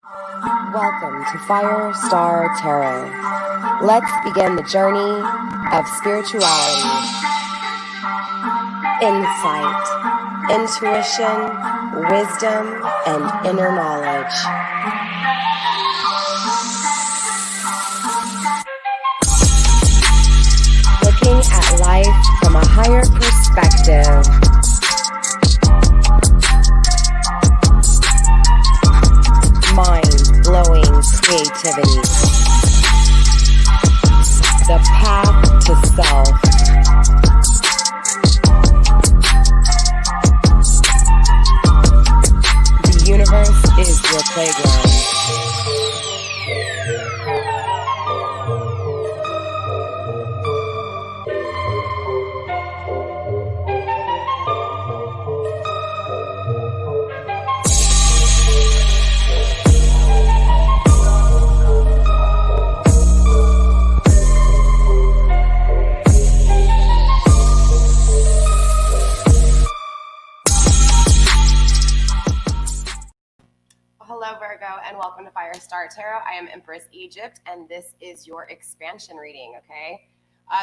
Welcome to FireStar Tarot. Let's begin the journey of spirituality, insight, intuition, wisdom, and inner knowledge. Looking at life from a higher perspective. Mind-blowing creativity. The path to self. The universe is your playground. Hello, Virgo, and welcome to FireStar Tarot. I am Empress Egypt, and this is your expansion reading, okay?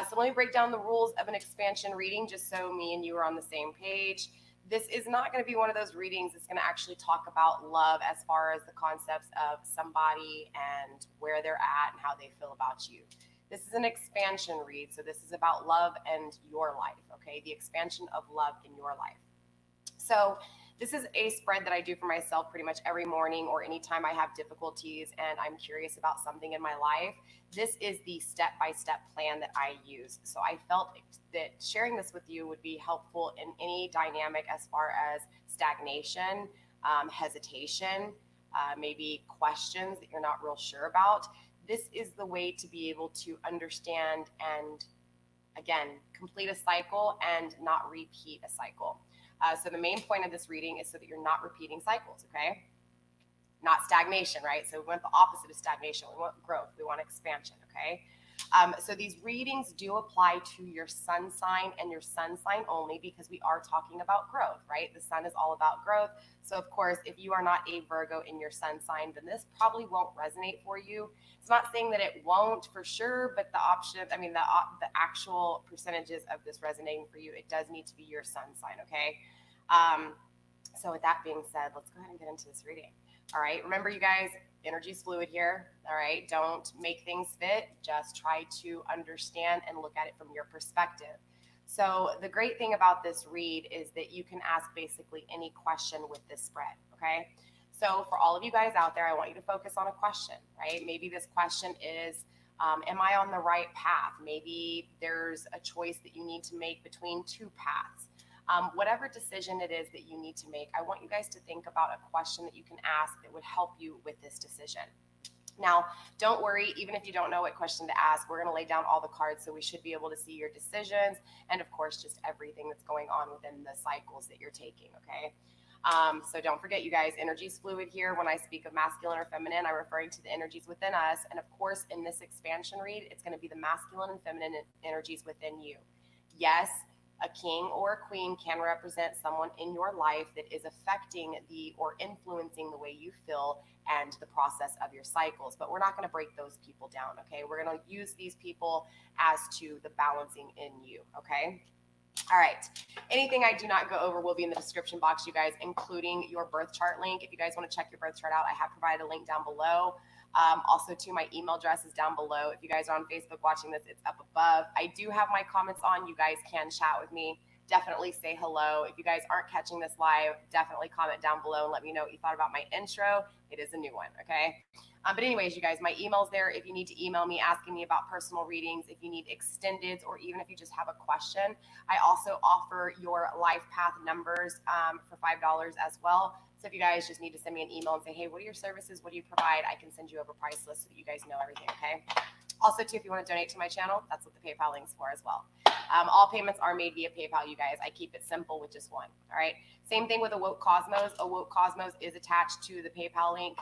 So let me break down the rules of an expansion reading just so me and you are on the same page. This is not going to be one of those readings that's going to actually talk about love as far as the concepts of somebody and where they're at and how they feel about you. This is an expansion read, so this is about love and your life, okay? The expansion of love in your life. So this is a spread that I do for myself pretty much every morning or anytime I have difficulties and I'm curious about something in my life. This is the step-by-step plan that I use. So I felt that sharing this with you would be helpful in any dynamic as far as stagnation, hesitation, maybe questions that you're not real sure about. This is the way to be able to understand and, again, complete a cycle and not repeat a cycle. So the main point of this reading is so that you're not repeating cycles, okay? Not stagnation, right? So we want the opposite of stagnation. We want growth. We want expansion, okay? So these readings do apply to your sun sign and your sun sign only because we are talking about growth, right? The sun is all about growth. So of course, if you are not a Virgo in your sun sign, then this probably won't resonate for you. It's not saying that it won't for sure, but the actual percentages of this resonating for you, it does need to be your sun sign, okay? So with that being said, let's go ahead and get into this reading. All right, remember you guys, energy's fluid here, all right? Don't make things fit, just try to understand and look at it from your perspective. So the great thing about this read is that you can ask basically any question with this spread, okay? So for all of you guys out there, I want you to focus on a question, right? Maybe this question is, am I on the right path? Maybe there's a choice that you need to make between two paths. Whatever decision it is that you need to make, I want you guys to think about a question that you can ask that would help you with this decision. Now, don't worry, even if you don't know what question to ask, we're going to lay down all the cards so we should be able to see your decisions and, of course, just everything that's going on within the cycles that you're taking, okay? So don't forget, you guys, energy's fluid here. When I speak of masculine or feminine, I'm referring to the energies within us. And, of course, in this expansion read, it's going to be the masculine and feminine energies within you. Yes, a king or a queen can represent someone in your life that is affecting or influencing the way you feel and the process of your cycles. But we're not going to break those people down, okay? We're going to use these people as to the balancing in you, okay? All right. Anything I do not go over will be in the description box, you guys, including your birth chart link. If you guys want to check your birth chart out, I have provided a link down below. Also, too, my email address is down below. If you guys are on Facebook watching this, it's up above. I do have my comments on. You guys can chat with me. Definitely say hello. If you guys aren't catching this live, definitely comment down below and let me know what you thought about my intro. It is a new one, okay? But anyways, you guys, my email's there if you need to email me asking me about personal readings, if you need extendeds, or even if you just have a question. I also offer your life path numbers for $5 as well. So if you guys just need to send me an email and say, hey, what are your services? What do you provide? I can send you over a price list so that you guys know everything, okay? Also, too, if you want to donate to my channel, that's what the PayPal link's for as well. All payments are made via PayPal, you guys. I keep it simple with just one, all right? Same thing with Awoke Cosmos. Awoke Cosmos is attached to the PayPal link.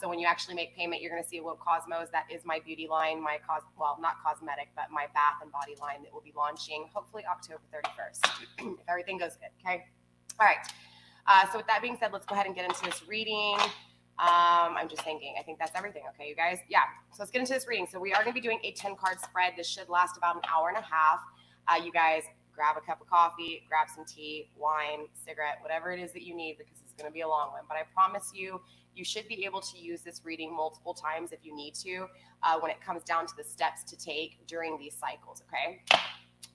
So when you actually make payment, you're going to see Awoke Cosmos. That is my beauty line, not cosmetic, but my bath and body line that will be launching hopefully October 31st, if everything goes good, okay? All right. So with that being said, let's go ahead and get into this reading. I'm just thinking. I think that's everything. Okay, you guys? Yeah. So let's get into this reading. So we are going to be doing a 10-card spread. This should last about an hour and a half. You guys grab a cup of coffee, grab some tea, wine, cigarette, whatever it is that you need, because it's going to be a long one. But I promise you, you should be able to use this reading multiple times if you need to when it comes down to the steps to take during these cycles. Okay?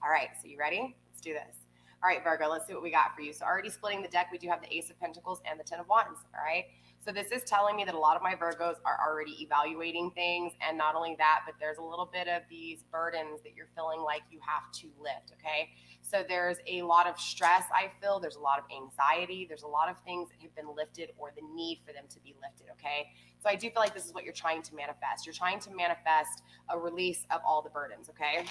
All right. So you ready? Let's do this. All right, Virgo, let's see what we got for you. So already splitting the deck, we do have the Ace of Pentacles and the Ten of Wands, all right? So this is telling me that a lot of my Virgos are already evaluating things, and not only that, but there's a little bit of these burdens that you're feeling like you have to lift, okay? So there's a lot of stress, I feel. There's a lot of anxiety. There's a lot of things that have been lifted or the need for them to be lifted, okay? So I do feel like this is what you're trying to manifest. You're trying to manifest a release of all the burdens, okay?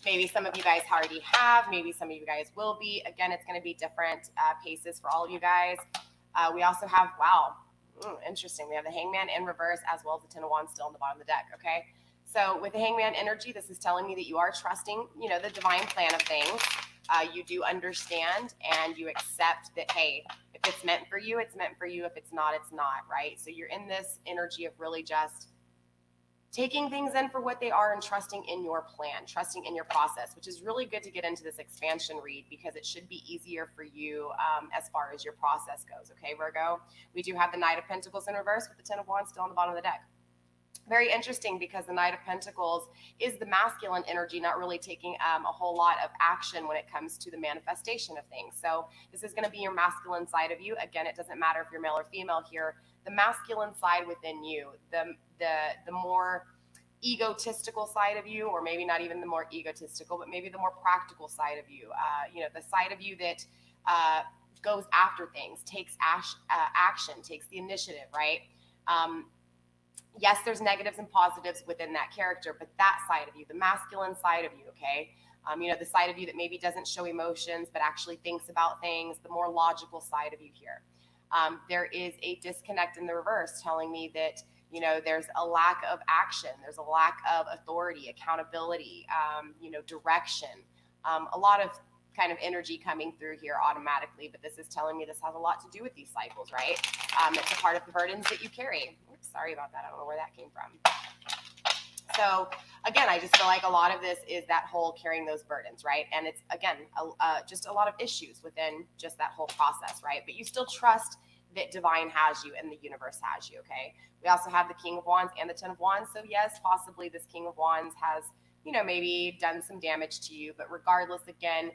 Maybe some of you guys already have. Maybe some of you guys will be. Again, it's going to be different paces for all of you guys. We also have, wow, interesting. We have the Hangman in reverse as well as the Ten of Wands still on the bottom of the deck, okay? So with the Hangman energy, this is telling me that you are trusting, you know, the divine plan of things. You do understand and you accept that, hey, if it's meant for you, it's meant for you. If it's not, it's not, right? So you're in this energy of really just taking things in for what they are and trusting in your plan, trusting in your process, which is really good to get into this expansion read because it should be easier for you as far as your process goes. Okay, Virgo? We do have the Knight of Pentacles in reverse with the Ten of Wands still on the bottom of the deck. Very interesting because the Knight of Pentacles is the masculine energy, not really taking a whole lot of action when it comes to the manifestation of things. So this is going to be your masculine side of you. Again, it doesn't matter if you're male or female here. The masculine side within you, the more egotistical side of you, or maybe not even the more egotistical, but maybe the more practical side of you. You know, the side of you that goes after things, takes action, takes the initiative, right? Yes, there's negatives and positives within that character, but that side of you, the masculine side of you, okay? You know, the side of you that maybe doesn't show emotions, but actually thinks about things, the more logical side of you here. There is a disconnect in the reverse telling me that, you know, there's a lack of action. There's a lack of authority, accountability, you know, direction. A lot of kind of energy coming through here automatically, but this is telling me this has a lot to do with these cycles, right? It's a part of the burdens that you carry. Oops, sorry about that. I don't know where that came from. So again, I just feel like a lot of this is that whole carrying those burdens, right? And it's, again, just a lot of issues within just that whole process, right? But you still trust that divine has you and the universe has you, okay? We also have the King of Wands and the Ten of Wands. So yes, possibly this King of Wands has, you know, maybe done some damage to you. But regardless, again,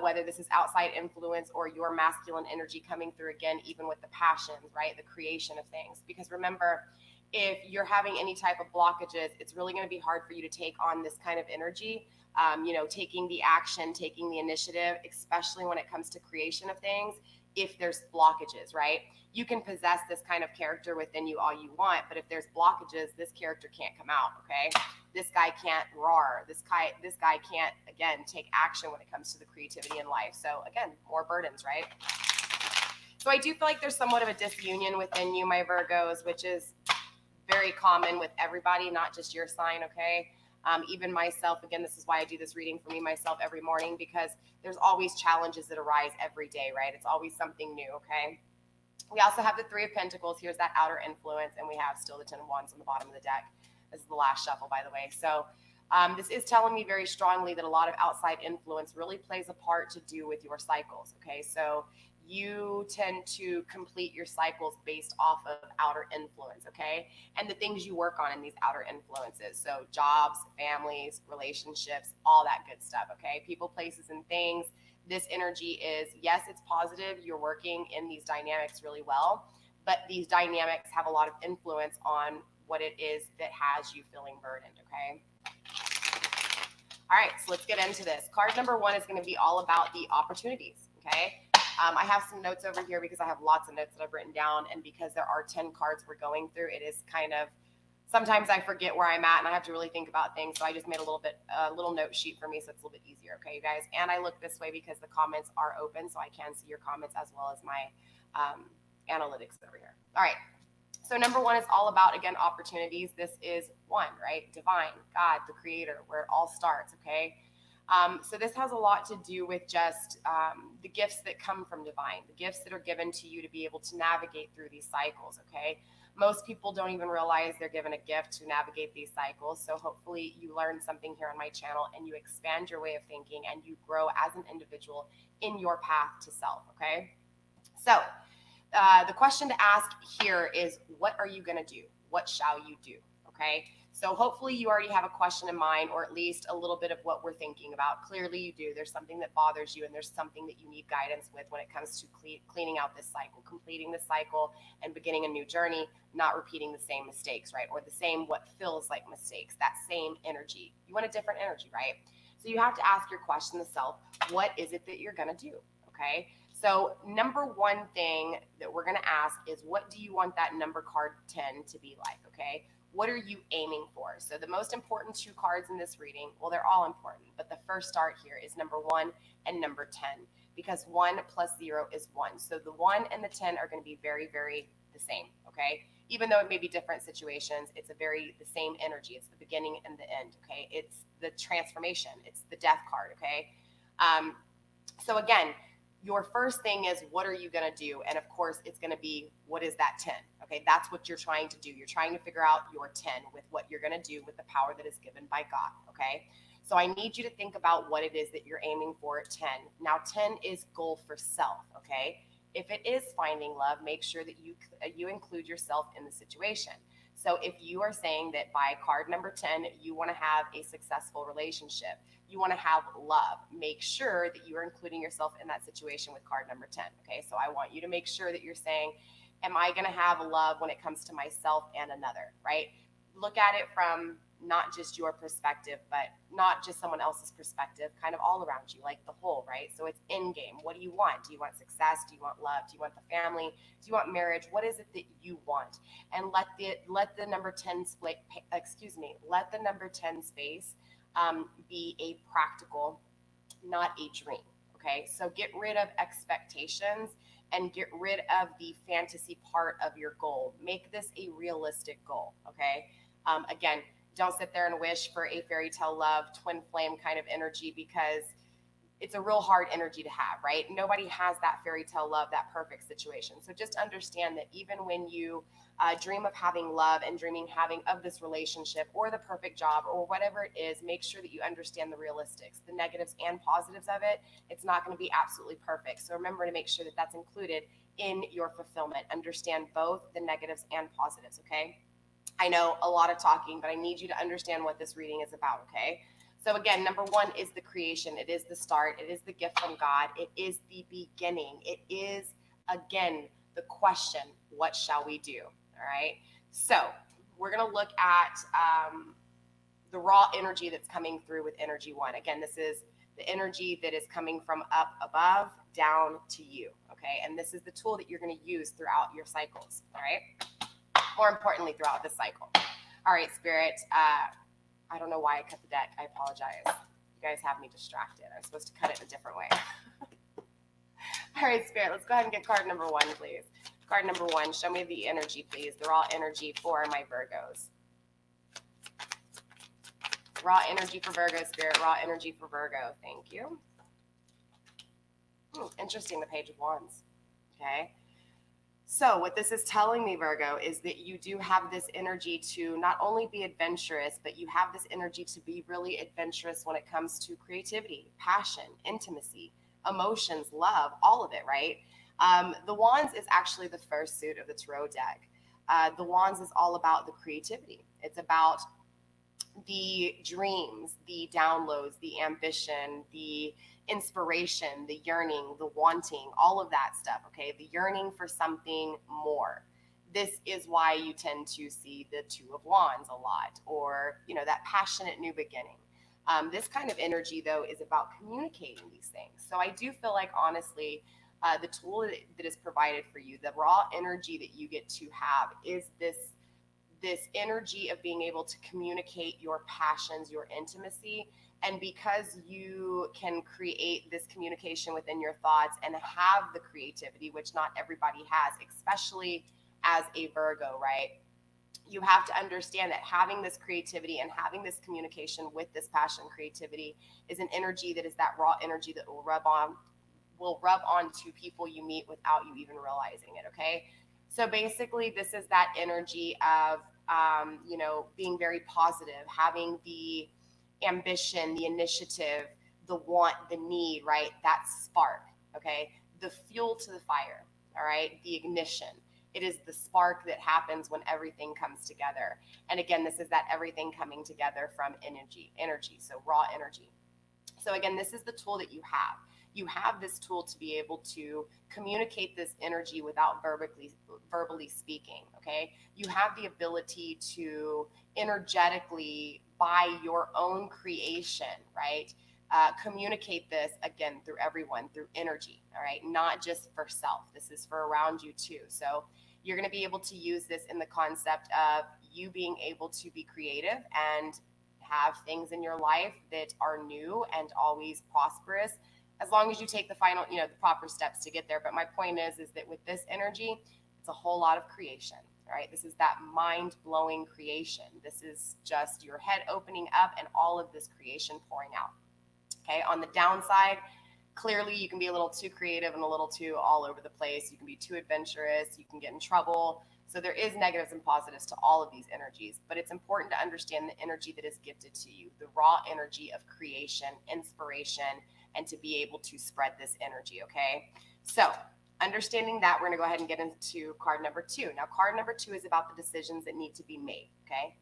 whether this is outside influence or your masculine energy coming through again, even with the passions, right? The creation of things. Because remember, if you're having any type of blockages, it's really going to be hard for you to take on this kind of energy, you know, taking the action, taking the initiative, especially when it comes to creation of things. If there's blockages, right? You can possess this kind of character within you all you want, but if there's blockages, this character can't come out, okay? This guy can't roar. This guy can't, again, take action when it comes to the creativity in life. So again, more burdens, right? So I do feel like there's somewhat of a disunion within you, my Virgos, which is very common with everybody, not just your sign, okay? Even myself, again, this is why I do this reading for me, myself, every morning, because there's always challenges that arise every day, right? It's always something new, okay? We also have the Three of Pentacles. Here's that outer influence, and we have still the Ten of Wands on the bottom of the deck. This is the last shuffle, by the way. So this is telling me very strongly that a lot of outside influence really plays a part to do with your cycles, okay? So you tend to complete your cycles based off of outer influence, okay? And the things you work on in these outer influences. So jobs, families, relationships, all that good stuff, okay? People, places, and things. This energy is, yes, it's positive. You're working in these dynamics really well, but these dynamics have a lot of influence on what it is that has you feeling burdened, okay? All right, so let's get into this. Card number one is going to be all about the opportunities, okay? I have some notes over here because I have lots of notes that I've written down, and because there are 10 cards we're going through, it is kind of, sometimes I forget where I'm at and I have to really think about things. So I just made a little note sheet for me so it's a little bit easier, okay, you guys? And I look this way because the comments are open, so I can see your comments as well as my analytics over here. All right. So number one is all about, again, opportunities. This is one, right? Divine, God, the creator, where it all starts, okay? So this has a lot to do with just the gifts that come from divine, the gifts that are given to you to be able to navigate through these cycles, okay? Most people don't even realize they're given a gift to navigate these cycles. So hopefully you learn something here on my channel and you expand your way of thinking and you grow as an individual in your path to self, okay? So the question to ask here is, what are you going to do? What shall you do? Okay. So hopefully you already have a question in mind, or at least a little bit of what we're thinking about. Clearly you do. There's something that bothers you and there's something that you need guidance with when it comes to cleaning out this cycle, completing the cycle and beginning a new journey, not repeating the same mistakes, right? Or the same, what feels like mistakes, that same energy. You want a different energy, right? So you have to ask your question to self, what is it that you're going to do? Okay. So number one thing that we're going to ask is, what do you want that number card 10 to be like? Okay. What are you aiming for? So the most important two cards in this reading, well, they're all important, but the first start here is number 1 and number 10, because 1 plus 0 is 1. So the 1 and the 10 are going to be very, very the same. Okay. Even though it may be different situations, it's the same energy. It's the beginning and the end. Okay. It's the transformation. It's the death card. Okay. So again, your first thing is, what are you going to do? And of course, it's going to be, what is that 10? Okay, that's what you're trying to do. You're trying to figure out your 10 with what you're going to do with the power that is given by God. Okay, so I need you to think about what it is that you're aiming for at 10. Now, 10 is goal for self. Okay, if it is finding love, make sure that you include yourself in the situation. So if you are saying that by card number 10, you want to have a successful relationship, you want to have love, make sure that you are including yourself in that situation with card number 10. Okay, so I want you to make sure that you're saying, am I going to have love when it comes to myself and another, right? Look at it from not just your perspective, but not just someone else's perspective, kind of all around you, like the whole, right? So it's in game. What do you want? Do you want success? Do you want love? Do you want the family? Do you want marriage? What is it that you want? And let the number 10 split, let the number 10 space be a practical, not a dream. Okay, so get rid of expectations and get rid of the fantasy part of your goal. Make this a realistic goal. Okay, again, don't sit there and wish for a fairy tale love, twin flame kind of energy, because it's a real hard energy to have, right? Nobody has that fairy tale love, that perfect situation. So just understand that even when you dream of having love and having of this relationship or the perfect job or whatever it is, make sure that you understand the realistics, the negatives and positives of it. It's not going to be absolutely perfect. So remember to make sure that that's included in your fulfillment. Understand both the negatives and positives, okay? I know a lot of talking, but I need you to understand what this reading is about, okay? So again, number 1 is the creation. It is the start. It is the gift from God. It is the beginning. It is, again, the question, what shall we do? All right. So we're going to look at the raw energy that's coming through with energy 1. Again, this is the energy that is coming from up above down to you. Okay. And this is the tool that you're going to use throughout your cycles. All right. More importantly, throughout this cycle. All right, Spirit. I don't know why I cut the deck. I apologize. You guys have me distracted. I'm supposed to cut it a different way. All right, Spirit, let's go ahead and get card number 1, please. Card number 1, show me the energy, please. The raw energy for my Virgos. Raw energy for Virgo, Spirit. Raw energy for Virgo. Thank you. Interesting, the Page of Wands. Okay. So what this is telling me, Virgo, is that you do have this energy to not only be adventurous, but you have this energy to be really adventurous when it comes to creativity, passion, intimacy, emotions, love, all of it, right? The Wands is actually the first suit of the Tarot deck. The Wands is all about the creativity. It's about the dreams, the downloads, the ambition, the inspiration, the yearning, the wanting, all of that stuff, okay? The yearning for something more. This is why you tend to see the Two of Wands a lot, or, that passionate new beginning. This kind of energy, though, is about communicating these things. So I do feel like, honestly, the tool that is provided for you, the raw energy that you get to have, is this energy of being able to communicate your passions, your intimacy. And because you can create this communication within your thoughts and have the creativity, which not everybody has, especially as a Virgo, right? you have to understand that having this creativity and having this communication with this passion creativity is an energy that is that raw energy that will rub on to people you meet without you even realizing it. Okay, so basically this is that energy of being very positive, having the ambition, the initiative, the want, the need, right? That spark. Okay, the fuel to the fire. All right, the ignition. It is the spark that happens when everything comes together. And again, this is that everything coming together from energy, so raw energy. So again, this is the tool that you have. You have this tool to be able to communicate this energy without verbally speaking. Okay, you have the ability to energetically, by your own creation, right? Communicate this again through everyone, through energy. All right, not just for self. This is for around you too. So you're going to be able to use this in the concept of you being able to be creative and have things in your life that are new and always prosperous, as long as you take the final, the proper steps to get there. But my point is that with this energy, it's a whole lot of creation. All right, this is that mind-blowing creation. This is just your head opening up and all of this creation pouring out. Okay, on the downside, clearly you can be a little too creative and a little too all over the place. You can be too adventurous. You can get in trouble. So there is negatives and positives to all of these energies, but it's important to understand the energy that is gifted to you, the raw energy of creation, inspiration, and to be able to spread this energy. Okay, so understanding that, we're going to go ahead and get into card number 2. Now, card number 2 is about the decisions that need to be made. Okay,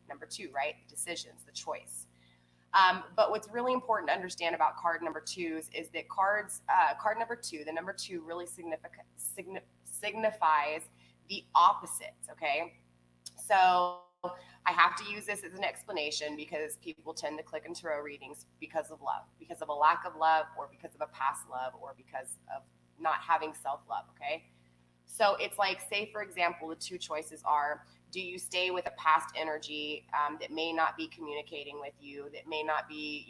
number two, right? The decisions, the choice. But what's really important to understand about card number 2s is that card number 2, the number 2 really signifies the opposites. Okay, so I have to use this as an explanation because people tend to click into tarot readings because of love, because of a lack of love, or because of a past love, or because of not having self-love. Okay, so it's like, say for example, the 2 choices are: do you stay with a past energy that may not be communicating with you, that may not be,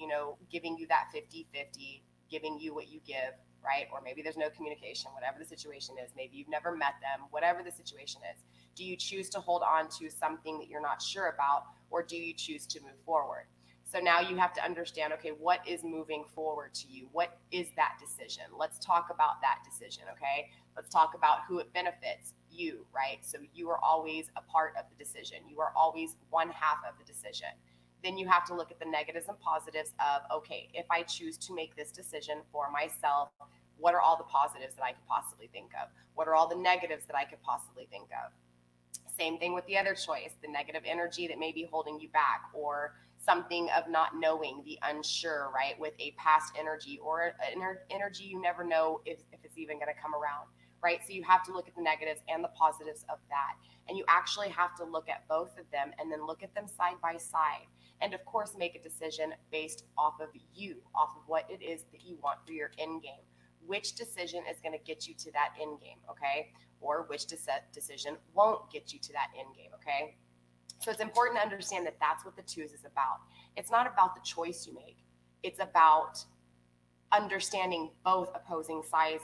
giving you that 50-50, giving you what you give, right? Or maybe there's no communication, whatever the situation is. Maybe you've never met them, whatever the situation is. Do you choose to hold on to something that you're not sure about, or do you choose to move forward? So now you have to understand, okay, what is moving forward to you? What is that decision? Let's talk about that decision, okay? Let's talk about who it benefits. You, right? So you are always a part of the decision. You are always one half of the decision. Then you have to look at the negatives and positives of, okay, if I choose to make this decision for myself, what are all the positives that I could possibly think of? What are all the negatives that I could possibly think of? Same thing with the other choice, the negative energy that may be holding you back, or something of not knowing, the unsure, right? With a past energy or an energy you never know if it's even going to come around, right? So you have to look at the negatives and the positives of that. And you actually have to look at both of them and then look at them side by side. And of course, make a decision based off of you, off of what it is that you want for your end game. Which decision is going to get you to that end game, okay? Or which decision won't get you to that end game, okay? So it's important to understand that that's what the 2s is about. It's not about the choice you make. It's about understanding both opposing sides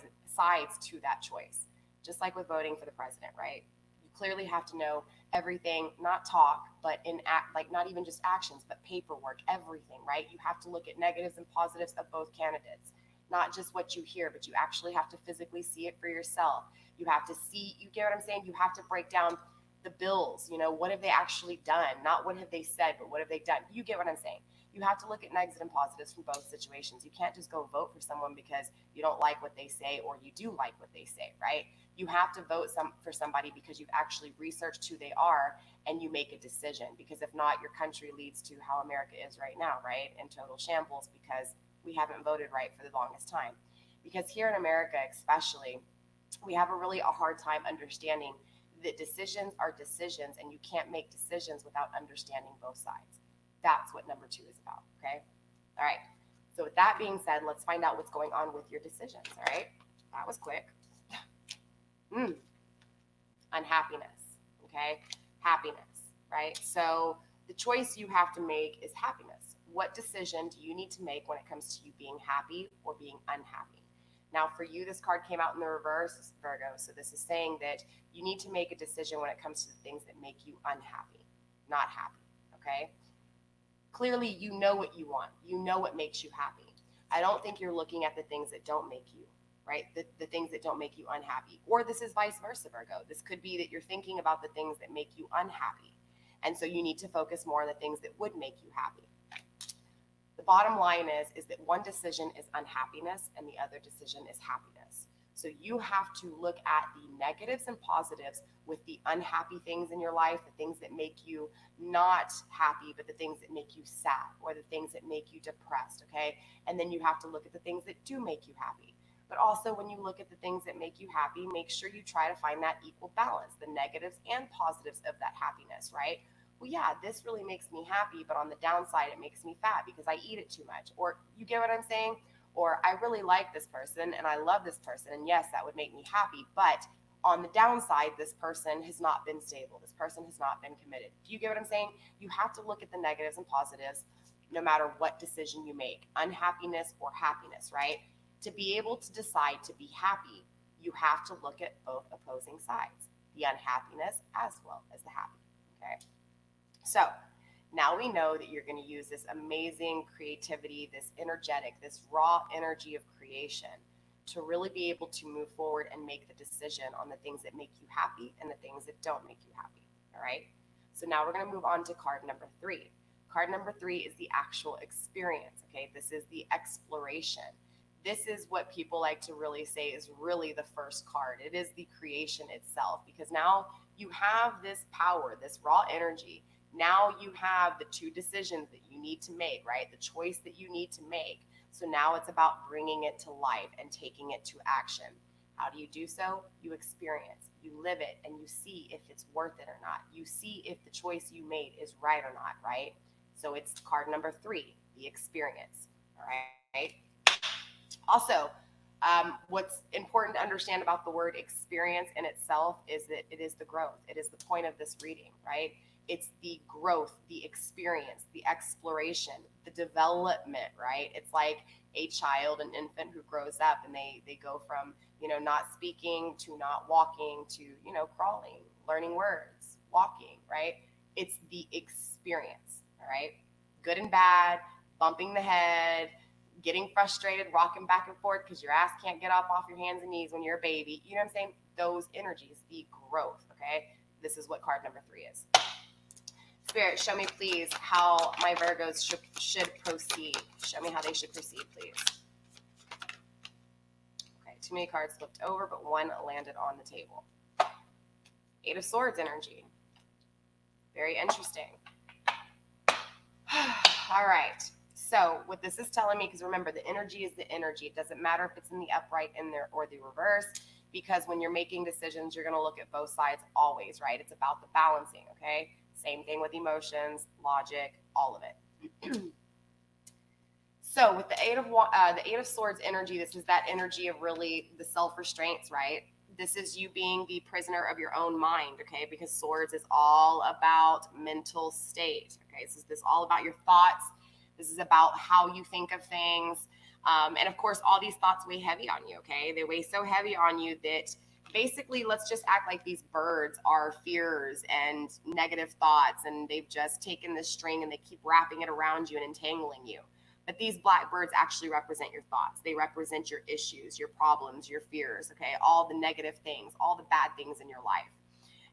to that choice. Just like with voting for the president, right? You clearly have to know everything, not talk, but in act, like not even just actions, but paperwork, everything, right? You have to look at negatives and positives of both candidates. Not just what you hear, but you actually have to physically see it for yourself. You have to see, you get what I'm saying? You have to break down the bills. What have they actually done? Not what have they said, but what have they done? You get what I'm saying? You have to look at negatives and positives from both situations. You can't just go vote for someone because you don't like what they say or you do like what they say, right? You have to vote for somebody because you've actually researched who they are and you make a decision. Because if not, your country leads to how America is right now, right? In total shambles because we haven't voted right for the longest time. Because here in America especially, we have a hard time understanding that decisions are decisions and you can't make decisions without understanding both sides. That's what number 2 is about, okay? All right, so with that being said, let's find out what's going on with your decisions, all right? That was quick. Unhappiness, okay? Happiness, right? So the choice you have to make is happiness. What decision do you need to make when it comes to you being happy or being unhappy? Now, for you, this card came out in the reverse, Virgo. So this is saying that you need to make a decision when it comes to the things that make you unhappy, not happy, okay? Clearly, you know what you want. You know what makes you happy. I don't think you're looking at the things that don't make you, right? The things that don't make you unhappy. Or this is vice versa, Virgo. This could be that you're thinking about the things that make you unhappy. And so you need to focus more on the things that would make you happy. The bottom line is that one decision is unhappiness and the other decision is happiness. So you have to look at the negatives and positives with the unhappy things in your life, the things that make you not happy, but the things that make you sad, or the things that make you depressed, okay? And then you have to look at the things that do make you happy. But also when you look at the things that make you happy, make sure you try to find that equal balance, the negatives and positives of that happiness, right? Well, yeah, this really makes me happy, but on the downside, it makes me fat because I eat it too much. Or you get what I'm saying? Or I really like this person and I love this person. And yes, that would make me happy. But on the downside, this person has not been stable. This person has not been committed. Do you get what I'm saying? You have to look at the negatives and positives no matter what decision you make, unhappiness or happiness, right? To be able to decide to be happy, you have to look at both opposing sides, the unhappiness as well as the happy, okay? So now we know that you're going to use this amazing creativity, this energetic, this raw energy of creation to really be able to move forward and make the decision on the things that make you happy and the things that don't make you happy. All right. So now we're going to move on to card number 3. Card number 3 is the actual experience. Okay. This is the exploration. This is what people like to really say is really the first card. It is the creation itself, because now you have this power, this raw energy. Now you have the 2 decisions that you need to make, right? The choice that you need to make. So now it's about bringing it to life and taking it to action. How do you do so? You experience, you live it, and you see if it's worth it or not. You see if the choice you made is right or not, right? So it's card number 3, the experience, all right? Also, what's important to understand about the word experience in itself is that it is the growth. It is the point of this reading, right? It's the growth, the experience, the exploration, the development, right? It's like a child, an infant who grows up and they go from, not speaking to not walking to, crawling, learning words, walking, right? It's the experience, all right? Good and bad, bumping the head, getting frustrated, rocking back and forth because your ass can't get up off your hands and knees when you're a baby. You know what I'm saying? Those energies, the growth, okay? This is what card number 3 is. Spirit, show me, please, how my Virgos should proceed. Show me how they should proceed, please. Okay, too many cards flipped over, but one landed on the table. 8 of Swords energy. Very interesting. All right. So what this is telling me, because remember, the energy is the energy. It doesn't matter if it's in the upright in there or the reverse, because when you're making decisions, you're going to look at both sides always, right? It's about the balancing, okay? Same thing with emotions, logic, all of it. So with the eight of Swords energy, this is that energy of really the self-restraints, right? This is you being the prisoner of your own mind, okay? Because Swords is all about mental state, okay? So this is all about your thoughts. This is about how you think of things. And of course, all these thoughts weigh heavy on you, okay? They weigh so heavy on you that basically, let's just act like these birds are fears and negative thoughts, and they've just taken this string and they keep wrapping it around you and entangling you. But these black birds actually represent your thoughts. They represent your issues, your problems, your fears, okay? All the negative things, all the bad things in your life.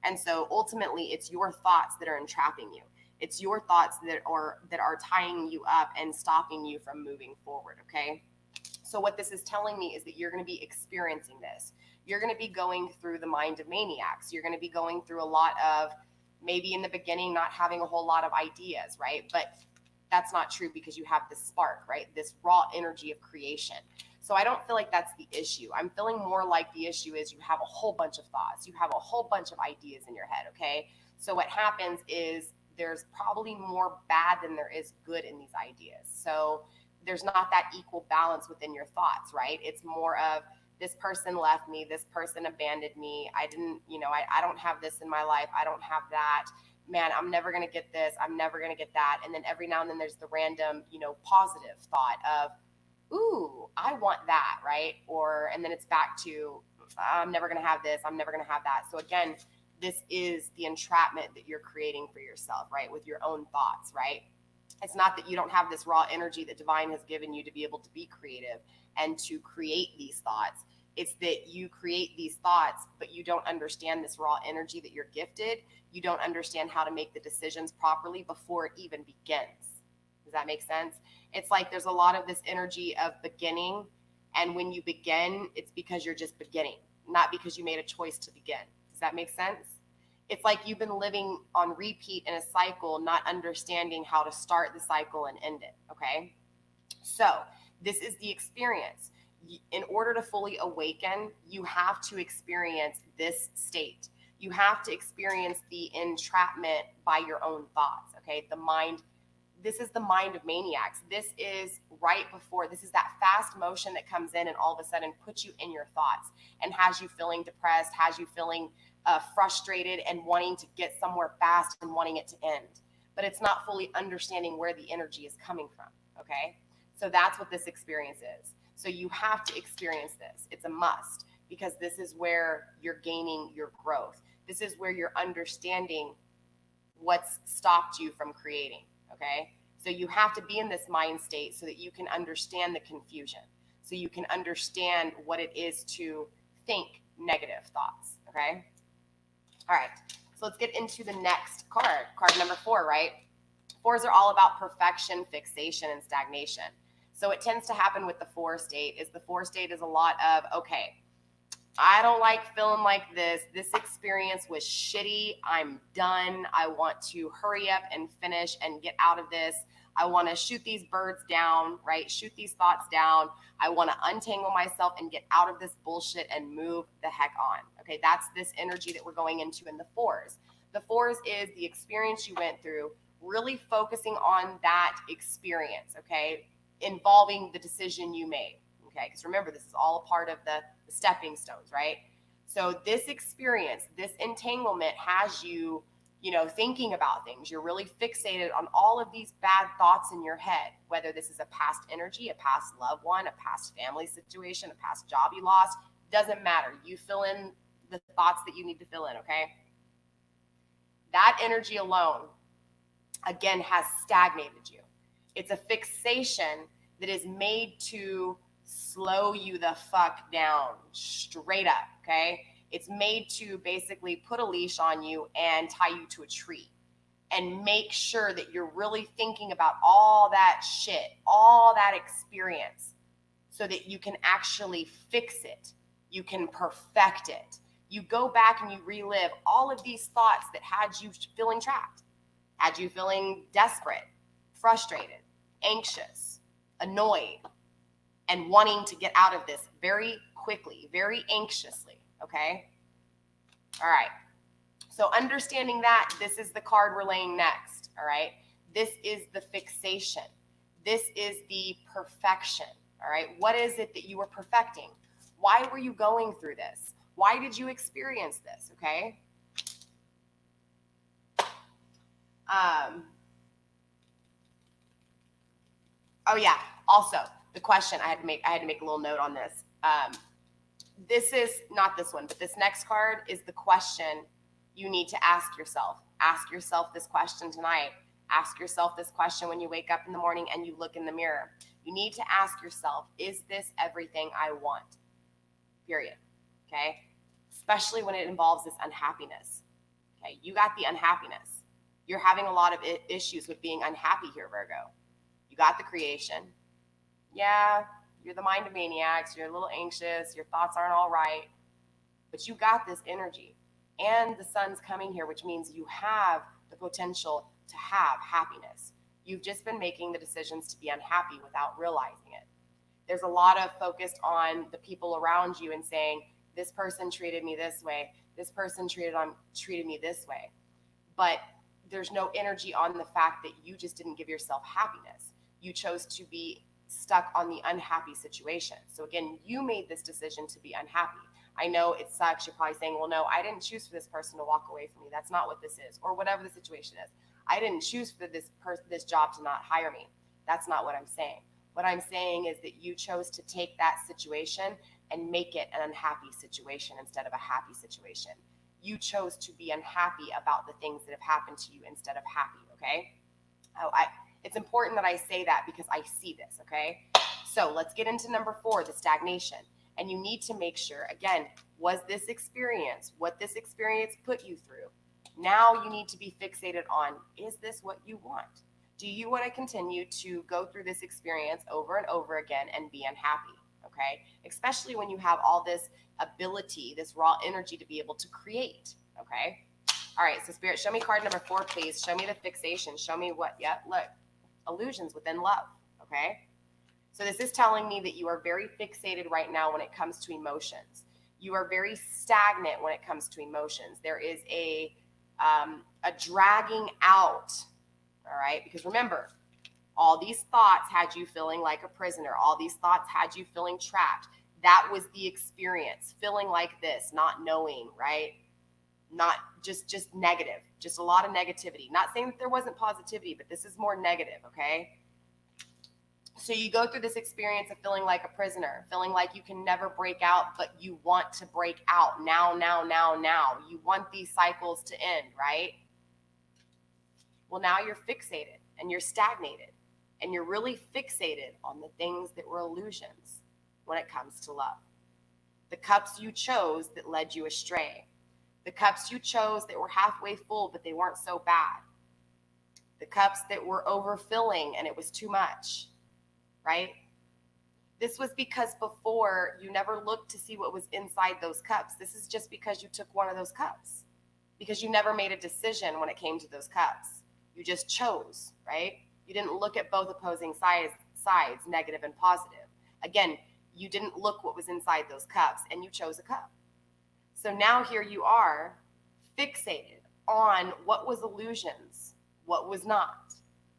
And so ultimately, it's your thoughts that are entrapping you. It's your thoughts that are tying you up and stopping you from moving forward, okay? So what this is telling me is that you're going to be experiencing this. You're going to be going through the mind of maniacs. You're going to be going through a lot of, maybe in the beginning, not having a whole lot of ideas, right? But that's not true because you have this spark, right? This raw energy of creation. So I don't feel like that's the issue. I'm feeling more like the issue is you have a whole bunch of thoughts. You have a whole bunch of ideas in your head, okay? So what happens is there's probably more bad than there is good in these ideas. So there's not that equal balance within your thoughts, right? It's more of, this person left me, this person abandoned me, I didn't, I don't have this in my life, I don't have that, man, I'm never going to get this, I'm never going to get that. And then every now and then there's the random, positive thought of, ooh, I want that, right? And then it's back to, I'm never going to have this, I'm never going to have that. So again, this is the entrapment that you're creating for yourself, right? With your own thoughts, right? It's not that you don't have this raw energy that divine has given you to be able to be creative and to create these thoughts. It's that you create these thoughts, but you don't understand this raw energy that you're gifted. You don't understand how to make the decisions properly before it even begins. Does that make sense? It's like there's a lot of this energy of beginning. And when you begin, it's because you're just beginning, not because you made a choice to begin. Does that make sense? It's like you've been living on repeat in a cycle, not understanding how to start the cycle and end it. Okay. So this is the experience. In order to fully awaken, you have to experience this state. You have to experience the entrapment by your own thoughts. Okay. The mind, this is the mind of maniacs. This is right before, this is that fast motion that comes in and all of a sudden puts you in your thoughts and has you feeling depressed, has you feeling frustrated and wanting to get somewhere fast and wanting it to end. But it's not fully understanding where the energy is coming from. Okay. So that's what this experience is. So you have to experience this. It's a must, because this is where you're gaining your growth. This is where you're understanding what's stopped you from creating. Okay. So you have to be in this mind state so that you can understand the confusion. So you can understand what it is to think negative thoughts. Okay. All right. So let's get into the next card. Card number 4, right? 4s are all about perfection, fixation, and stagnation. So it tends to happen with the 4 state. The 4 state is a lot of, okay, I don't like feeling like this. This experience was shitty. I'm done. I want to hurry up and finish and get out of this. I want to shoot these birds down, right? Shoot these thoughts down. I want to untangle myself and get out of this bullshit and move the heck on. Okay, that's this energy that we're going into in the 4s. The 4s is the experience you went through, really focusing on that experience, okay, involving the decision you made. Okay, because remember, this is all a part of the stepping stones, right? So this experience, this entanglement has you, thinking about things. You're really fixated on all of these bad thoughts in your head, whether this is a past energy, a past loved one, a past family situation, a past job you lost, doesn't matter. You fill in the thoughts that you need to fill in, okay? That energy alone, again, has stagnated you. It's a fixation that is made to slow you the fuck down, straight up, okay? It's made to basically put a leash on you and tie you to a tree and make sure that you're really thinking about all that shit, all that experience, so that you can actually fix it. You can perfect it. You go back and you relive all of these thoughts that had you feeling trapped, had you feeling desperate, frustrated, anxious, annoyed, and wanting to get out of this very quickly, very anxiously, okay? All right. So understanding that, this is the card we're laying next, all right? This is the fixation. This is the perfection, all right? What is it that you were perfecting? Why were you going through this? Why did you experience this, okay? Oh yeah, also, the question I had to make a little note on this. This is not this one, but this next card is the question you need to ask yourself. Ask yourself this question tonight. Ask yourself this question when you wake up in the morning and you look in the mirror. You need to ask yourself, is this everything I want? Period. Okay? Especially when it involves this unhappiness. Okay? You got the unhappiness. You're having a lot of issues with being unhappy here, Virgo. You got the creation. Yeah, you're the mind of maniacs. You're a little anxious. Your thoughts aren't all right. But you got this energy. And the sun's coming here, which means you have the potential to have happiness. You've just been making the decisions to be unhappy without realizing it. There's a lot of focus on the people around you and saying, this person treated me this way. This person treated me this way. But there's no energy on the fact that you just didn't give yourself happiness. You chose to be stuck on the unhappy situation. So again, you made this decision to be unhappy. I know it sucks. You're probably saying, well, no, I didn't choose for this person to walk away from me. That's not what this is, or whatever the situation is. I didn't choose for this job to not hire me. That's not what I'm saying. What I'm saying is that you chose to take that situation and make it an unhappy situation instead of a happy situation. You chose to be unhappy about the things that have happened to you instead of happy, okay? It's important that I say that because I see this, okay? So let's get into number 4, the stagnation. And you need to make sure, again, was this experience, what this experience put you through? Now you need to be fixated on, is this what you want? Do you want to continue to go through this experience over and over again and be unhappy? Okay, especially when you have all this ability, this raw energy to be able to create. Okay, all right, so Spirit, show me card number 4, please. Show me the fixation. Show me what, look, illusions within love. Okay, so this is telling me that you are very fixated right now when it comes to emotions. You are very stagnant when it comes to emotions. There is a dragging out, all right, because remember, all these thoughts had you feeling like a prisoner. All these thoughts had you feeling trapped. That was the experience, feeling like this, not knowing, right? Not just negative, just a lot of negativity. Not saying that there wasn't positivity, but this is more negative, okay? So you go through this experience of feeling like a prisoner, feeling like you can never break out, but you want to break out now. You want these cycles to end, right? Well, now you're fixated and you're stagnated. And you're really fixated on the things that were illusions when it comes to love. The cups you chose that led you astray. The cups you chose that were halfway full, but they weren't so bad. The cups that were overfilling and it was too much, right? This was because before you never looked to see what was inside those cups. This is just because you took one of those cups, because you never made a decision when it came to those cups. You just chose, right? You didn't look at both opposing sides, negative and positive. Again, you didn't look what was inside those cups and you chose a cup. So now here you are fixated on what was illusions, what was not,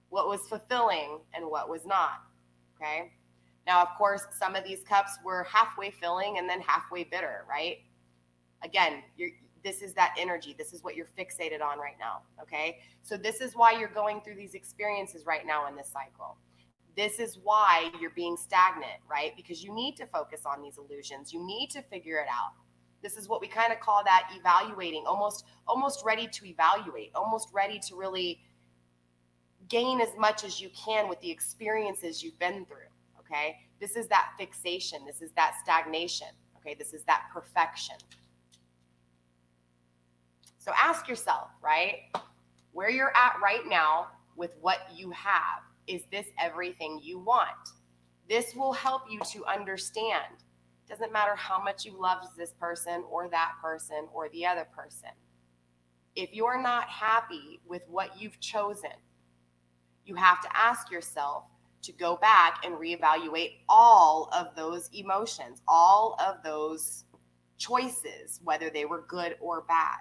what was fulfilling and what was not, okay? Now, of course, some of these cups were halfway filling and then halfway bitter, right? Again, this is that energy. This is what you're fixated on right now, okay? So this is why you're going through these experiences right now in this cycle. This is why you're being stagnant, right? Because you need to focus on these illusions. You need to figure it out. This is what we kind of call that evaluating, almost ready to evaluate, almost ready to really gain as much as you can with the experiences you've been through, okay? This is that fixation. This is that stagnation, okay? This is that perfection. So ask yourself, right, where you're at right now with what you have. Is this everything you want? This will help you to understand. It doesn't matter how much you love this person or that person or the other person. If you're not happy with what you've chosen, you have to ask yourself to go back and reevaluate all of those emotions, all of those choices, whether they were good or bad.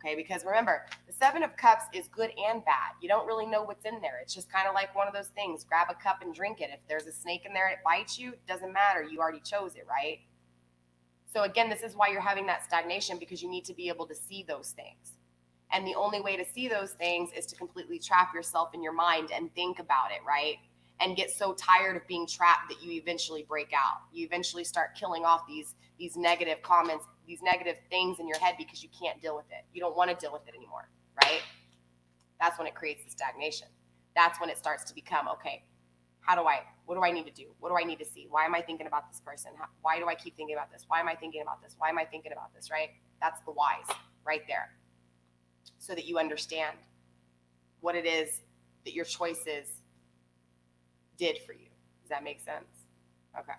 Okay, because remember, the 7 of Cups is good and bad. You don't really know what's in there. It's just kind of like one of those things. Grab a cup and drink it. If there's a snake in there and it bites you, it doesn't matter. You already chose it, right? So again, this is why you're having that stagnation, because you need to be able to see those things. And the only way to see those things is to completely trap yourself in your mind and think about it, right? And get so tired of being trapped that you eventually break out. You eventually start killing off these negative comments, these negative things in your head because you can't deal with it. You don't want to deal with it anymore, right? That's when it creates the stagnation. That's when it starts to become, okay, what do I need to do? What do I need to see? Why am I thinking about this person? Why do I keep thinking about this? Why am I thinking about this? Why am I thinking about this, right? That's the whys right there. So that you understand what it is that your choices did for you. Does that make sense? Okay.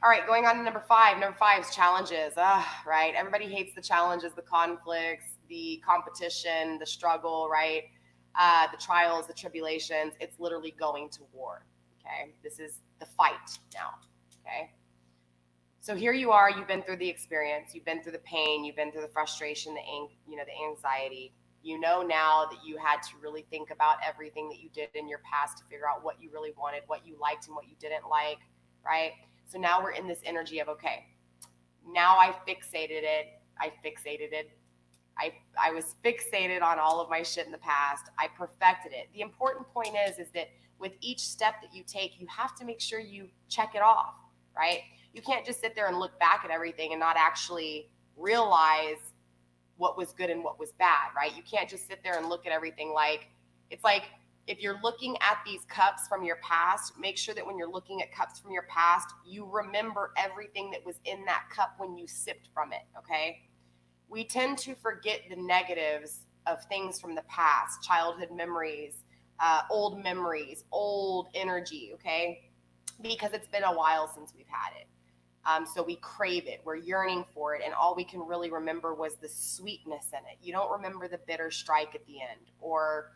All right, going on to number 5. Number 5 is challenges. Right? Everybody hates the challenges, the conflicts, the competition, the struggle, right? The trials, the tribulations. It's literally going to war, okay? This is the fight now, okay? So here you are, you've been through the experience, you've been through the pain, you've been through the frustration, the anxiety. You know now that you had to really think about everything that you did in your past to figure out what you really wanted, what you liked and what you didn't like, right? So now we're in this energy of, okay, now I fixated it. I was fixated on all of my shit in the past. I perfected it. The important point is that with each step that you take, you have to make sure you check it off, right? You can't just sit there and look back at everything and not actually realize what was good and what was bad, right? You can't just sit there and look at everything like, it's like if you're looking at these cups from your past, make sure that when you're looking at cups from your past, you remember everything that was in that cup when you sipped from it, okay? We tend to forget the negatives of things from the past, childhood memories, old energy, okay? Because it's been a while since we've had it. So we crave it, we're yearning for it, and all we can really remember was the sweetness in it. You don't remember the bitter strike at the end, or